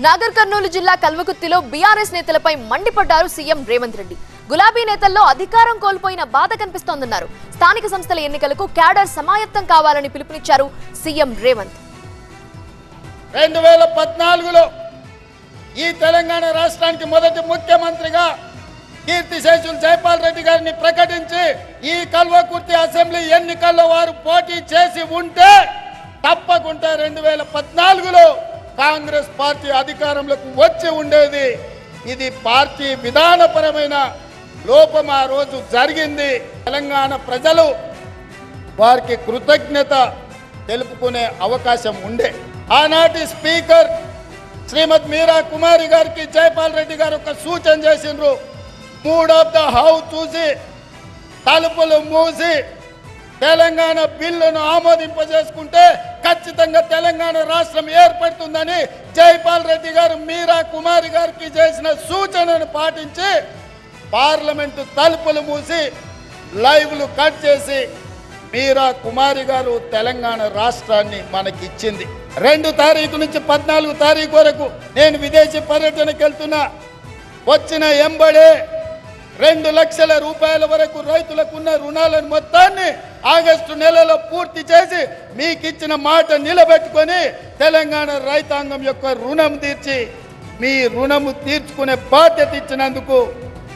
నాగర్ కర్నూలు జిల్లా కల్వకుర్తిలో బీఆర్ఎస్ నేతలపై మండిపడ్డారు సీఎం రేవంత్ రెడ్డి. గులాబీ నేతల్లో అధికారం కోల్పోయిన బాధ కనిపిస్తోందన్నారు. స్థానిక సంస్థల ఎన్నికలకు క్యాడర్ సమాయత్తం కావాలని పిలుపునిచ్చారు సీఎం రేవంత్. 2014లో ఈ తెలంగాణ రాష్ట్రానికి మొదటి ముఖ్యమంత్రిగా కీర్తిశేషులు జైపాల్ రెడ్డి గారిని ప్రకటించి ఈ కల్వకుర్తి అసెంబ్లీ ఎన్నికల్లో వారు పోటీ చేసి ఉంటే తప్పకుండా 2014లో కాంగ్రెస్ పార్టీ అధికారంలోకి వచ్చి ఉండేది. ఇది పార్టీ విధానపరమైన లోపం ఆ రోజు జరిగింది. తెలంగాణ ప్రజలు వారికి కృతజ్ఞత తెలుపుకునే అవకాశం ఉండే. ఆనాటి స్పీకర్ శ్రీమతి మీరా కుమారి గారికి జైపాల్ రెడ్డి గారు ఒక సూచన చేసిండ్రు. మూడ్ ఆఫ్ ద హౌస్ చూసి తలుపులు మూసి తెలంగాణ బిల్లును ఆమోదింపజేసుకుంటే ఖచ్చితంగా తెలంగాణ రాష్ట్రం ఏర్పడుతుందని జైపాల్ రెడ్డి గారు మీరా కుమారి గారికి చేసిన సూచనను పాటించి పార్లమెంటు తలుపులు మూసి లైవ్లు కట్ చేసి మీరా కుమారి గారు తెలంగాణ రాష్ట్రాన్ని మనకిచ్చింది. 2 తారీఖు నుంచి 14 తారీఖు వరకు నేను విదేశీ పర్యటనకు వెళ్తున్నా. వచ్చిన ఎంబడే 2 లక్షల రూపాయల వరకు రైతులకున్న రుణాలను మొత్తాన్ని ఆగస్టు నెలలో పూర్తి చేసి మీకు ఇచ్చిన మాట నిలబెట్టుకొని తెలంగాణ రైతాంగం యొక్క రుణం తీర్చి మీ రుణము తీర్చుకునే బాధ్యత ఇచ్చినందుకు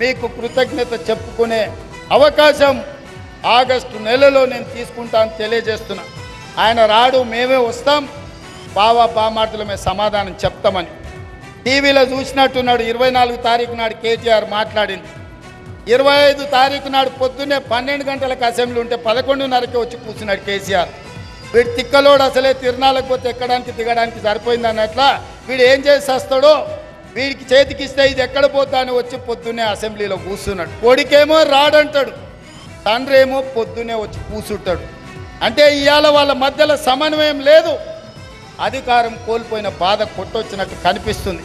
మీకు కృతజ్ఞత చెప్పుకునే అవకాశం ఆగస్టు నెలలో నేను తీసుకుంటాను తెలియజేస్తున్నా. ఆయన రాడు, మేమే వస్తాం, బామార్దులమే సమాధానం చెప్తామని టీవీలో చూసినట్టున్నాడు. 24 తారీఖు నాడు కేటీఆర్ మాట్లాడింది. 25 తారీఖు నాడు పొద్దున్నే 12 గంటలకు అసెంబ్లీ ఉంటే 11:30కి వచ్చి కూర్చున్నాడు కేసీఆర్. వీడు తిక్కలోడు, అసలే తిరణాలకు పోతే ఎక్కడానికి దిగడానికి సరిపోయింది అన్నట్ల వీడు ఏం చేసి వస్తాడో వీడికి చేతికి ఇస్తే ఇది ఎక్కడ పోతా అని వచ్చి పొద్దున్నే అసెంబ్లీలో కూర్చున్నాడు. కొడుకేమో రాడంటాడు, తండ్రి ఏమో పొద్దున్నే వచ్చి కూర్చుంటాడు. అంటే ఇవాళ వాళ్ళ మధ్యలో సమన్వయం లేదు. అధికారం కోల్పోయిన బాధ కొట్టొచ్చినట్టు కనిపిస్తుంది.